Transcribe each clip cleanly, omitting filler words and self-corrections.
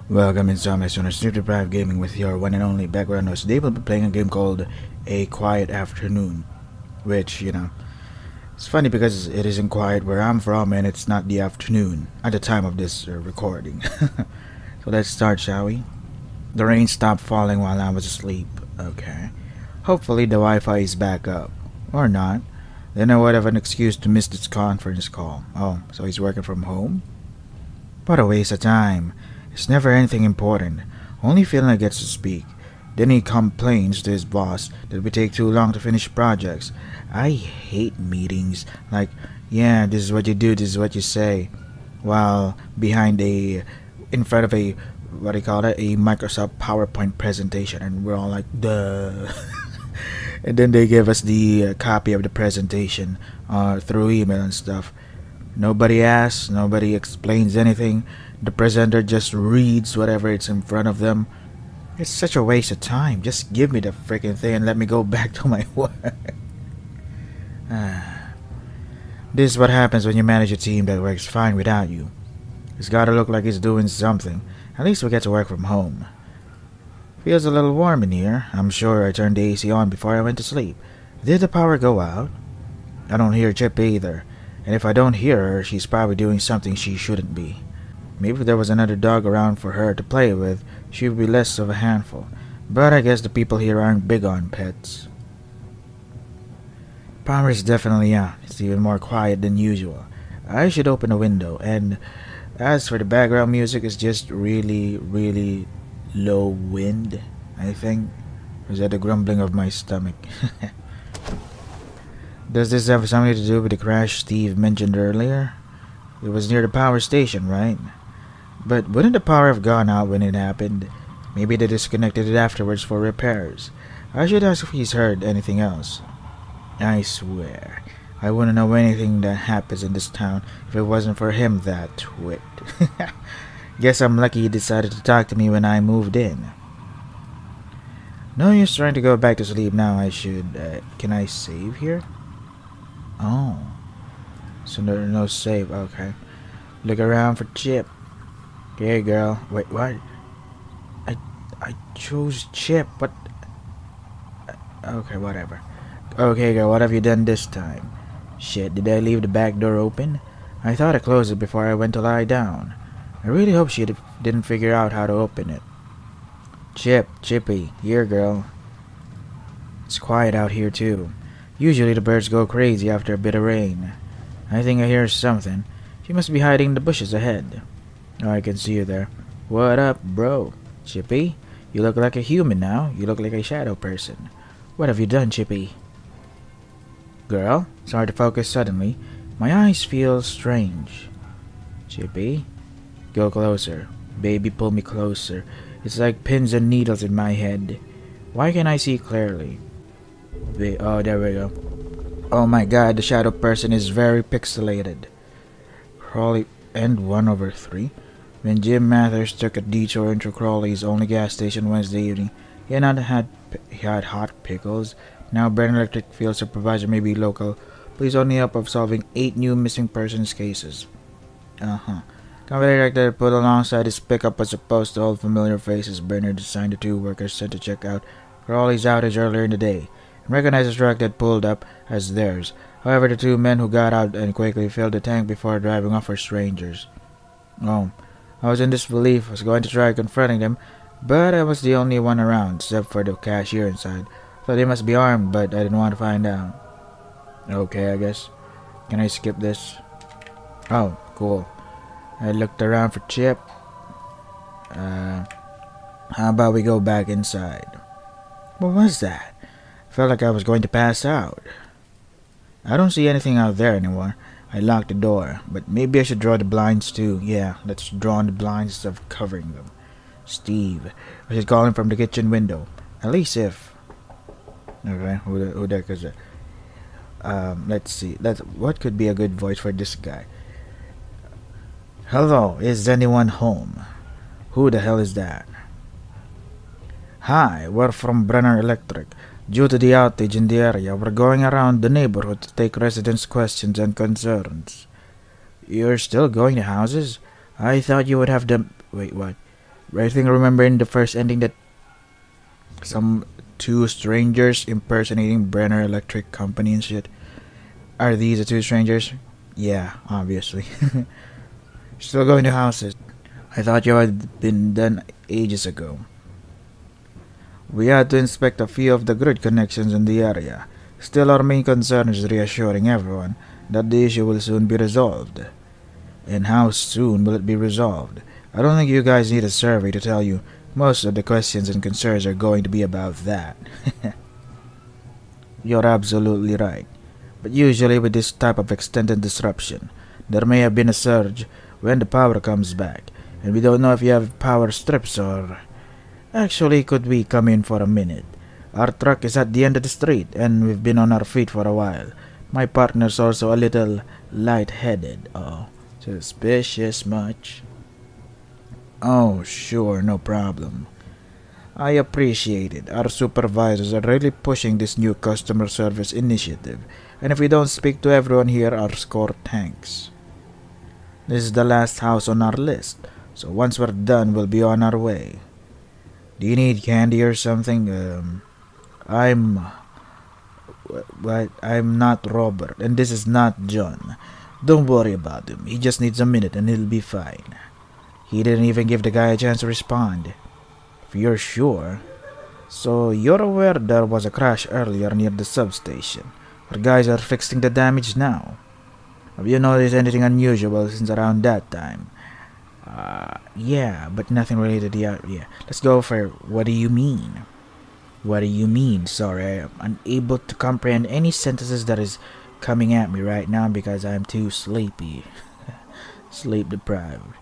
Welcome inside my Sonar Sleep Deprived Gaming with your one and only background host. Today we'll be playing a game called A Quiet Afternoon, which, it's funny because it isn't quiet where I'm from and it's not the afternoon at the time of this recording. So let's start, shall we? The rain stopped falling while I was asleep. Okay. Hopefully the Wi-Fi is back up. Or not. Then I would have an excuse to miss this conference call. Oh, so he's working from home? What a waste of time. It's never anything important. Only Philna gets to speak. Then he complains to his boss that we take too long to finish projects. I hate meetings. Like, yeah, this is what you do, this is what you say. While in front of a, what do you call it, a Microsoft PowerPoint presentation. And we're all like, duh. And then they give us the copy of the presentation through email and stuff. Nobody asks, nobody explains anything. The presenter just reads whatever it's in front of them. It's such a waste of time. Just give me the freaking thing and let me go back to my work. This is what happens when you manage a team that works fine without you. It's gotta look like it's doing something. At least we get to work from home. Feels a little warm in here. I'm sure I turned the AC on before I went to sleep. Did the power go out? I don't hear Chip either. And if I don't hear her, she's probably doing something she shouldn't be. Maybe if there was another dog around for her to play with, she would be less of a handful. But I guess the people here aren't big on pets. Power is definitely out. It's even more quiet than usual. I should open a window. And as for the background music, it's just really, really low wind, I think. Or is that the grumbling of my stomach? Does this have something to do with the crash Steve mentioned earlier? It was near the power station, right? But wouldn't the power have gone out when it happened? Maybe they disconnected it afterwards for repairs. I should ask if he's heard anything else. I swear, I wouldn't know anything that happens in this town if it wasn't for him, that twit. Guess I'm lucky he decided to talk to me when I moved in. No use trying to go back to sleep now. I should, can I save here? Oh. So no save, okay. Look around for Chip. Okay, girl. Wait, what? I chose Chip, but... Okay, whatever. Okay, girl, what have you done this time? Shit, did I leave the back door open? I thought I closed it before I went to lie down. I really hope she didn't figure out how to open it. Chippy, here, girl. It's quiet out here, too. Usually the birds go crazy after a bit of rain. I think I hear something. She must be hiding in the bushes ahead. Oh, I can see you there. What up, bro? Chippy? You look like a human now. You look like a shadow person. What have you done, Chippy? Girl? It's hard to focus suddenly. My eyes feel strange. Chippy? Go closer. Baby, pull me closer. It's like pins and needles in my head. Why can't I see clearly? Oh, there we go. Oh my god, the shadow person is very pixelated. Crawley and 1/3. When Jim Mathers took a detour into Crawley's only gas station Wednesday evening, he had hot pickles. Now Brent Electric Field Supervisor may be local, but he's only up of solving 8 new missing persons cases. Company director put alongside his pickup was supposed to hold familiar faces. Bernard assigned the 2 workers sent to check out Crawley's outage earlier in the day, and recognized the truck that pulled up as theirs. However, the 2 men who got out and quickly filled the tank before driving off were strangers. Oh, I was in disbelief. I was going to try confronting them, but I was the only one around, except for the cashier inside. Thought they must be armed, but I didn't want to find out. Okay, I guess. Can I skip this? Oh, cool. I looked around for Chip. How about we go back inside? What was that? Felt like I was going to pass out. I don't see anything out there anymore. I locked the door, but maybe I should draw the blinds too. Yeah, let's draw on the blinds instead of covering them. Steve. I should call him from the kitchen window. At least if... Okay, who the heck is it? Let's see. What could be a good voice for this guy? Hello, is anyone home? Who the hell is that? Hi, we're from Brenner Electric. Due to the outage in the area, we're going around the neighborhood to take residents' questions and concerns. You're still going to houses? I thought you would have them... Wait, what? I think remember in the first ending that some two strangers impersonating Brenner Electric Company and shit. Are these the two strangers? Yeah, obviously. Still going to houses. I thought you had been done ages ago. We had to inspect a few of the grid connections in the area. Still, our main concern is reassuring everyone that the issue will soon be resolved. And how soon will it be resolved? I don't think you guys need a survey to tell you most of the questions and concerns are going to be about that. You're absolutely right. But usually with this type of extended disruption, there may have been a surge when the power comes back, and we don't know if you have power strips or... Actually, could we come in for a minute? Our truck is at the end of the street, and we've been on our feet for a while. My partner's also a little light-headed. Oh, suspicious much? Oh, sure, no problem. I appreciate it. Our supervisors are really pushing this new customer service initiative, and if we don't speak to everyone here, our score tanks. This is the last house on our list, so once we're done, we'll be on our way. Do you need candy or something? I'm not Robert, and this is not John. Don't worry about him. He just needs a minute and he'll be fine. He didn't even give the guy a chance to respond. If you're sure. So you're aware there was a crash earlier near the substation. Our guys are fixing the damage now. Have you noticed anything unusual since around that time? Yeah, but nothing related to the area. Let's go for what do you mean? What do you mean? Sorry, I'm unable to comprehend any sentences that is coming at me right now because I'm too sleepy. Sleep deprived.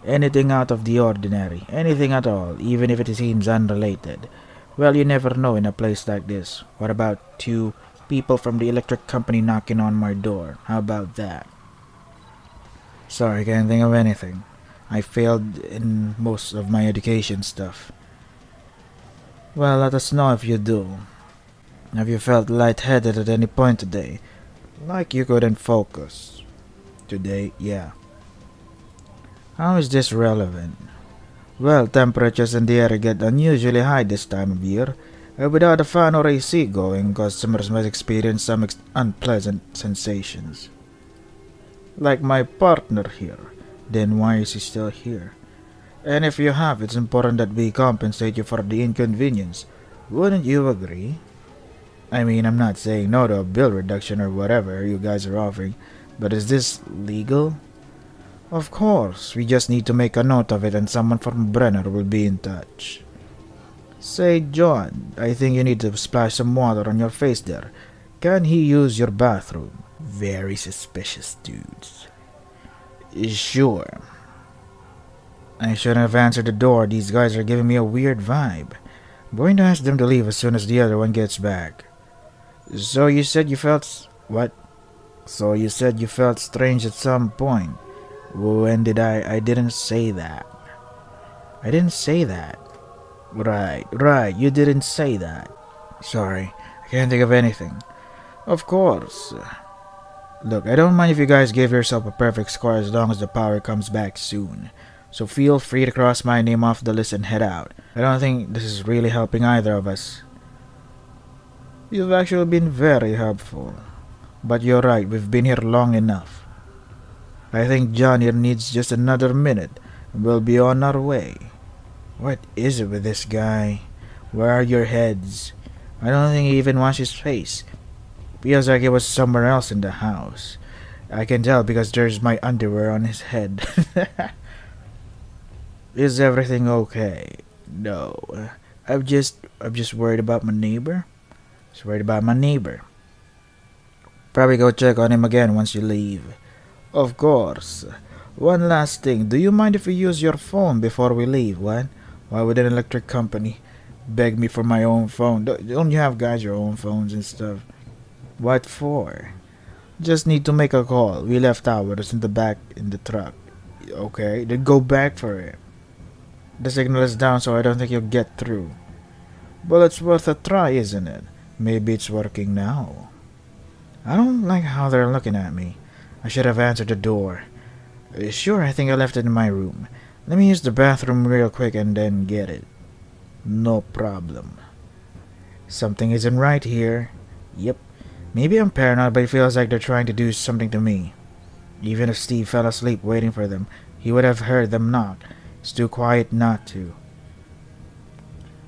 Anything out of the ordinary, anything at all, even if it seems unrelated. Well, you never know in a place like this. What about two people from the electric company knocking on my door? How about that? Sorry, can't think of anything. I failed in most of my education stuff. Well, let us know if you do. Have you felt lightheaded at any point today? Like you couldn't focus? Today, yeah. How is this relevant? Well, temperatures in the air get unusually high this time of year, and without a fan or AC going, customers must experience some unpleasant sensations. Like my partner here. Then why is he still here? And if you have, it's important that we compensate you for the inconvenience. Wouldn't you agree? I mean, I'm not saying no to a bill reduction or whatever you guys are offering, but is this legal? Of course, we just need to make a note of it and someone from Brenner will be in touch. Say, John, I think you need to splash some water on your face there. Can he use your bathroom? Very suspicious dudes. Sure. I shouldn't have answered the door. These guys are giving me a weird vibe. I'm going to ask them to leave as soon as the other one gets back. So you said you felt... What? So you said you felt strange at some point. When did I didn't say that. I didn't say that. Right, you didn't say that. Sorry, I can't think of anything. Of course. Look, I don't mind if you guys give yourself a perfect score as long as the power comes back soon. So feel free to cross my name off the list and head out. I don't think this is really helping either of us. You've actually been very helpful. But you're right, we've been here long enough. I think John here needs just another minute, and we'll be on our way. What is it with this guy? Where are your heads? I don't think he even washed his face. Feels like he was somewhere else in the house. I can tell because there's my underwear on his head. Is everything okay? No. I'm just worried about my neighbor. Just worried about my neighbor. Probably go check on him again once you leave. Of course. One last thing. Do you mind if we use your phone before we leave? What? Why would an electric company beg me for my own phone? Don't you have guys your own phones and stuff? What for? Just need to make a call. We left ours in the back in the truck. Okay, then go back for it. The signal is down, so I don't think you'll get through. Well, it's worth a try, isn't it? Maybe it's working now. I don't like how they're looking at me. I should have answered the door. Sure, I think I left it in my room. Let me use the bathroom real quick and then get it. No problem. Something isn't right here. Yep. Maybe I'm paranoid, but it feels like they're trying to do something to me. Even if Steve fell asleep waiting for them, he would have heard them knock. It's too quiet not to.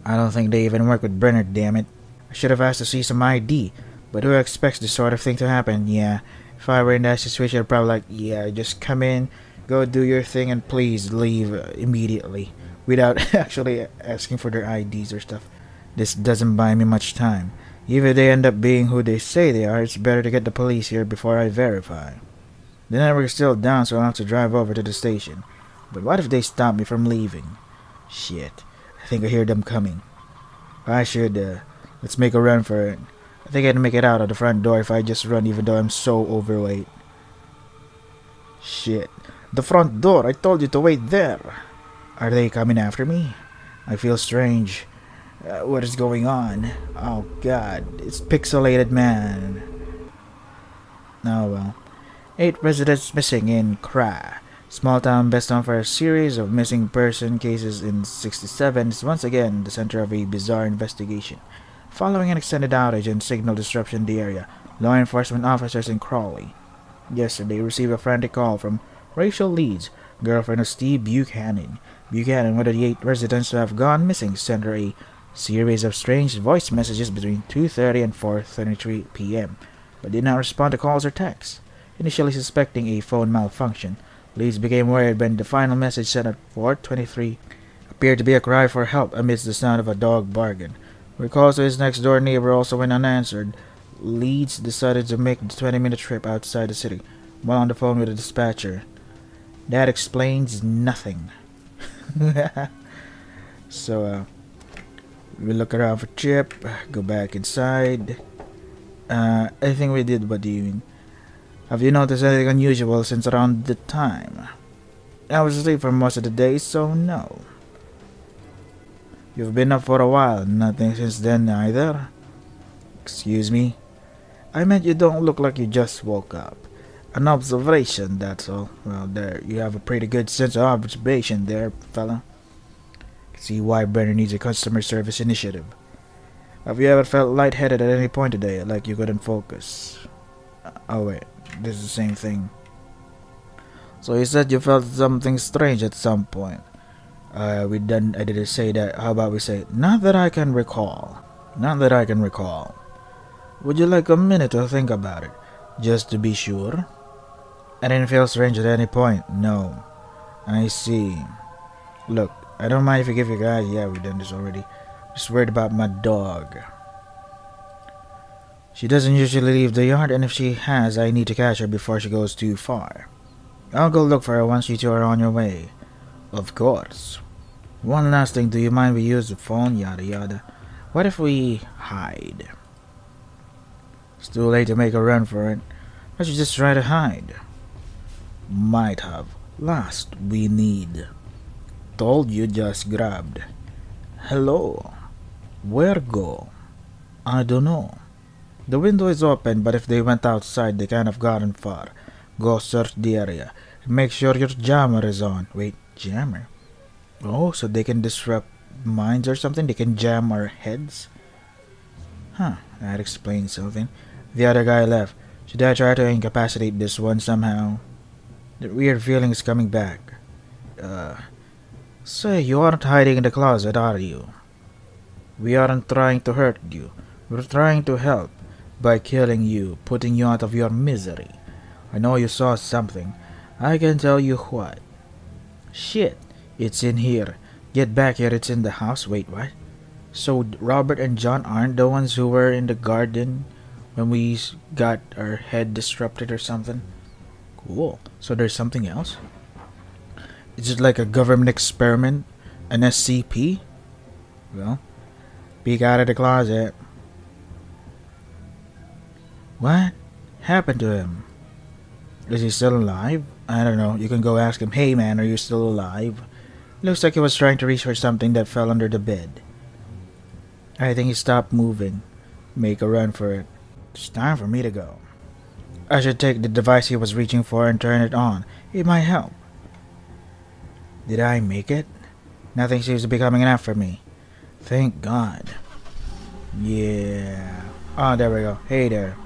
I don't think they even work with Brenner, damn it. I should have asked to see some ID, but who expects this sort of thing to happen? Yeah, if I were in that situation, I'd probably yeah, just come in, go do your thing, and please leave immediately, without actually asking for their IDs or stuff. This doesn't buy me much time. Even if they end up being who they say they are, it's better to get the police here before I verify. The network is still down, so I'll have to drive over to the station. But what if they stop me from leaving? Shit. I think I hear them coming. I should, let's make a run for it. I think I'd make it out of the front door if I just run, even though I'm so overweight. Shit. The front door! I told you to wait there! Are they coming after me? I feel strange. What is going on? Oh god, it's pixelated, man. Oh well. 8 residents missing in Kra. Small town best known for a series of missing person cases in 67 is once again the center of a bizarre investigation. Following an extended outage and signal disruption in the area, law enforcement officers in Crawley yesterday received a frantic call from Rachel Leeds, girlfriend of Steve Buchanan. Buchanan, one of the 8 residents who have gone missing, sent her a series of strange voice messages between 2:30 and 4:33 p.m., but did not respond to calls or texts. Initially suspecting a phone malfunction, Leeds became worried when the final message sent at 4:23 appeared to be a cry for help amidst the sound of a dog barking. With calls to his next-door neighbor also went unanswered, Leeds decided to make the 20-minute trip outside the city while on the phone with the dispatcher. That explains nothing. So, we look around for Chip, go back inside. I think we did. What do you mean? Have you noticed anything unusual since around the time? I was asleep for most of the day, so no. You've been up for a while, nothing since then either? Excuse me? I meant you don't look like you just woke up. An observation, that's all. Well, there, you have a pretty good sense of observation there, fella. See why Brenner needs a customer service initiative. Have you ever felt lightheaded at any point today, like you couldn't focus? Oh wait, this is the same thing. So you said you felt something strange at some point. I didn't say that. How about we say, not that I can recall. Not that I can recall. Would you like a minute to think about it, just to be sure? I didn't feel strange at any point, no. I see. Look, I don't mind if you give your guys. Yeah, we've done this already. Just worried about my dog. She doesn't usually leave the yard, and if she has, I need to catch her before she goes too far. I'll go look for her once you two are on your way. Of course. One last thing, do you mind we use the phone? Yada yada. What if we hide? It's too late to make a run for it. I should just try to hide. Might have. Last we need. Told you, just grabbed. Hello. Where go? I don't know. The window is open, but if they went outside, they can't have gotten far. Go search the area. Make sure your jammer is on. Wait, jammer? Oh, so they can disrupt minds or something? They can jam our heads? Huh, that explains something. The other guy left. Should I try to incapacitate this one somehow? The weird feeling is coming back. Say, you aren't hiding in the closet, are you? We aren't trying to hurt you. We're trying to help. By killing you, putting you out of your misery. I know you saw something. I can tell you what. Shit, it's in here. Get back here, it's in the house. Wait, what? So Robert and John aren't the ones who were in the garden when we got our head disrupted or something? Cool. So there's something else? Is it like a government experiment? An SCP? Well, peek out of the closet. What happened to him? Is he still alive? I don't know. You can go ask him, hey man, are you still alive? Looks like he was trying to reach for something that fell under the bed. I think he stopped moving. Make a run for it. It's time for me to go. I should take the device he was reaching for and turn it on. It might help. Did I make it? Nothing seems to be coming after me. Thank God. Yeah. Oh, there we go. Hey there.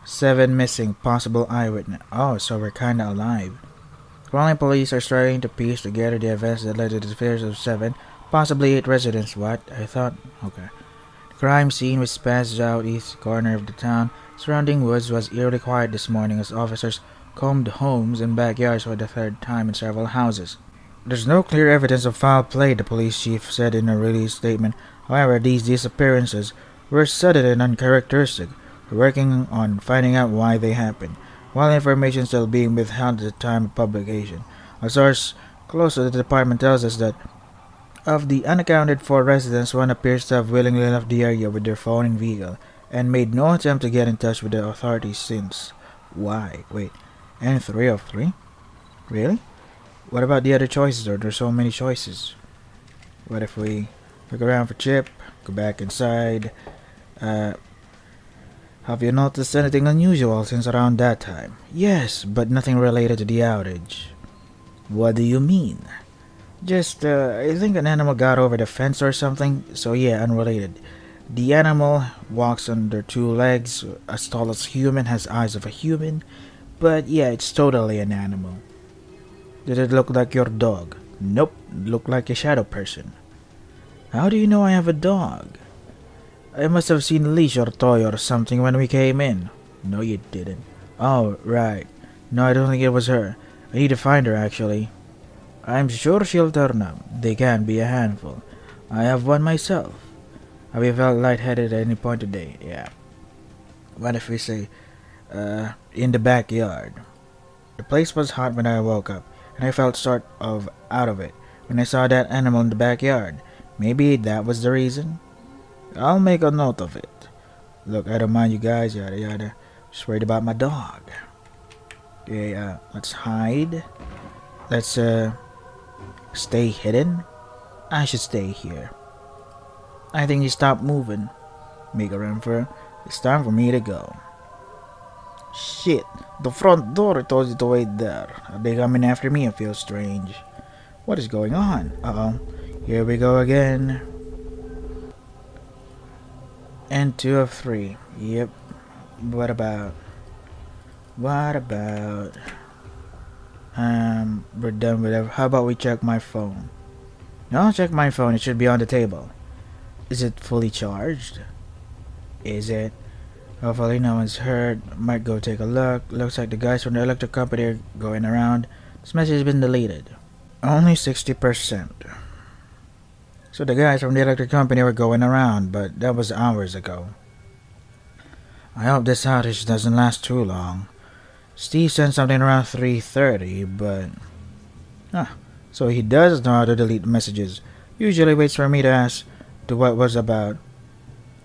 7 missing, possible eyewitness. Oh, so we're kinda alive. Crawling police are starting to piece together the events that led to the disappearance of 7, possibly 8 residents. What? I thought... Okay. The crime scene was spaced out east corner of the town. Surrounding woods was eerily quiet this morning as officers combed homes and backyards for the third time in several houses. There's no clear evidence of foul play, the police chief said in a release statement. However, these disappearances were sudden and uncharacteristic. We're working on finding out why they happened, while information still being withheld at the time of publication. A source close to the department tells us that of the unaccounted for residents, one appears to have willingly left the area with their phone and vehicle, and made no attempt to get in touch with the authorities since. Why? Wait, and 3 of 3? Really? What about the other choices, or there's so many choices? What if we look around for Chip, go back inside? Have you noticed anything unusual since around that time? Yes, but nothing related to the outage. What do you mean? Just, I think an animal got over the fence or something, so yeah, unrelated. The animal walks on their 2 legs, as tall as human, has eyes of a human, but yeah, it's totally an animal. Did it look like your dog? Nope, looked like a shadow person. How do you know I have a dog? I must have seen a leash or toy or something when we came in. No, you didn't. Oh, right. No, I don't think it was her. I need to find her, actually. I'm sure she'll turn up. They can be a handful. I have one myself. Have you felt lightheaded at any point today? Yeah. What if we say, in the backyard? The place was hot when I woke up, and I felt sort of out of it when I saw that animal in the backyard. Maybe that was the reason? I'll make a note of it. Look, I don't mind you guys, yada yada. Just worried about my dog. Okay, let's hide. Let's, stay hidden. I should stay here. I think you stop moving. Make a run for it. It's time for me to go. Shit, the front door told you to wait there. Are they coming after me? I feel strange. What is going on? Uh-oh. Here we go again. And 2 of 3. Yep. What about? We're done with it. How about we check my phone? No, check my phone. It should be on the table. Is it fully charged? Is it? Hopefully no one's hurt. Might go take a look. Looks like the guys from the electric company are going around. This message has been deleted. Only 60%. So the guys from the electric company were going around, but that was hours ago. I hope this outage doesn't last too long. Steve sent something around 3:30, but... so he does know how to delete messages. Usually waits for me to ask what was about.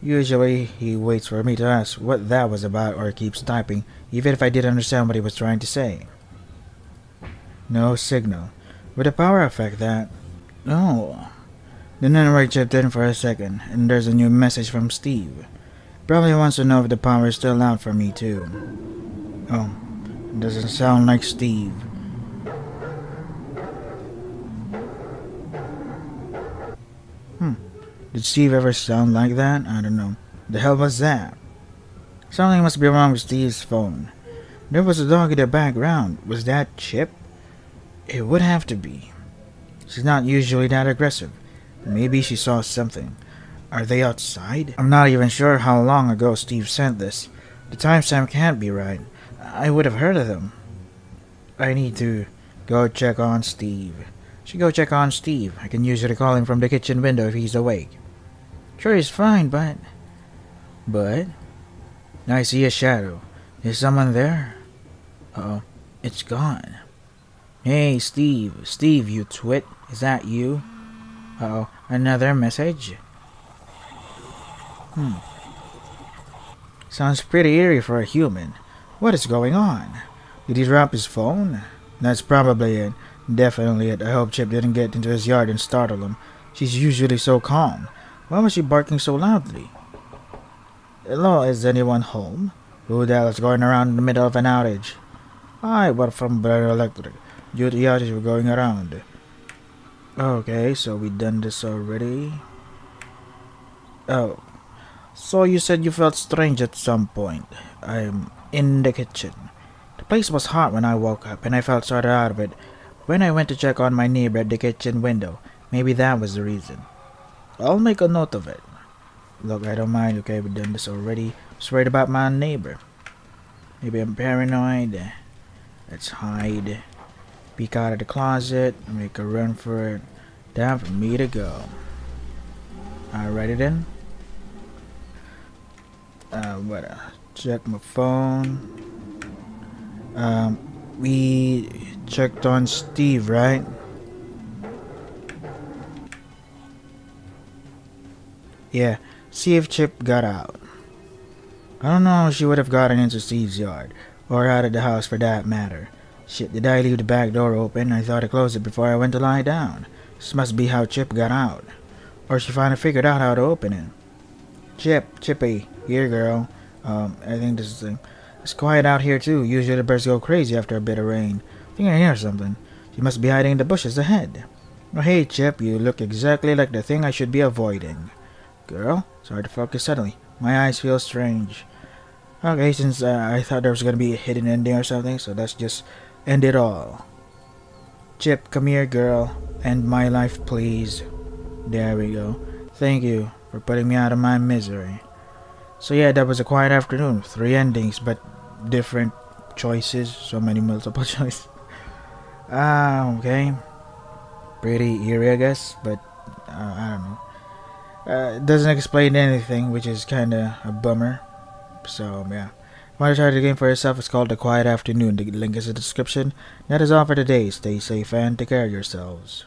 Usually he waits for me to ask what that was about or keeps typing, even if I didn't understand what he was trying to say. No signal. Would the power affect that? No. The network chipped in for a second, and there's a new message from Steve. Probably wants to know if the power is still out for me too. Oh, it doesn't sound like Steve. Did Steve ever sound like that? I don't know. The hell was that? Something must be wrong with Steve's phone. There was a dog in the background. Was that Chip? It would have to be. She's not usually that aggressive. Maybe she saw something. Are they outside? I'm not even sure how long ago Steve sent this. The timestamp can't be right. I would have heard of them. I need to go check on Steve. Should go check on Steve. I can usually call him from the kitchen window if he's awake. Sure, he's fine, but... I see a shadow. Is someone there? Uh-oh. It's gone. Hey, Steve. Steve, you twit. Is that you? Uh-oh. Another message? Sounds pretty eerie for a human. What is going on? Did he drop his phone? That's probably it. Definitely it. I hope Chip didn't get into his yard and startle him. She's usually so calm. Why was she barking so loudly? Hello, is anyone home? Who the hell is going around in the middle of an outage? I work from Blair Electric. due to the outage we're going around. Okay, so we done this already. Oh, so you said you felt strange at some point. I'm in the kitchen. The place was hot when I woke up, and I felt sort of out of it. When I went to check on my neighbor at the kitchen window, maybe that was the reason. I'll make a note of it. Look, I don't mind, okay, we've done this already. Just worried about my neighbor. Maybe I'm paranoid. Let's hide. Peek out of the closet. Make a run for it. Time for me to go. Alrighty then. Check my phone. We checked on Steve, right? Yeah, see if Chip got out. I don't know how she would have gotten into Steve's yard, or out of the house for that matter. Shit, did I leave the back door open? I thought I closed it before I went to lie down. This must be how Chip got out. Or she finally figured out how to open it. Chippy, here girl. I think this is it's quiet out here too. Usually the birds go crazy after a bit of rain. I think I hear something. She must be hiding in the bushes ahead. Oh, hey Chip, you look exactly like the thing I should be avoiding. Girl, it's hard to focus suddenly. My eyes feel strange. Okay, since I thought there was gonna be a hidden ending or something, so let's just end it all. Chip, come here girl. End my life, please. There we go. Thank you for putting me out of my misery. So yeah, that was a quiet afternoon. 3 endings, but different choices. So many multiple choices. Okay. Pretty eerie, I guess, but I don't know. It doesn't explain anything, which is kinda a bummer. So yeah. If you want to try the game for yourself, it's called The Quiet Afternoon. The link is in the description. That is all for today. Stay safe and take care of yourselves.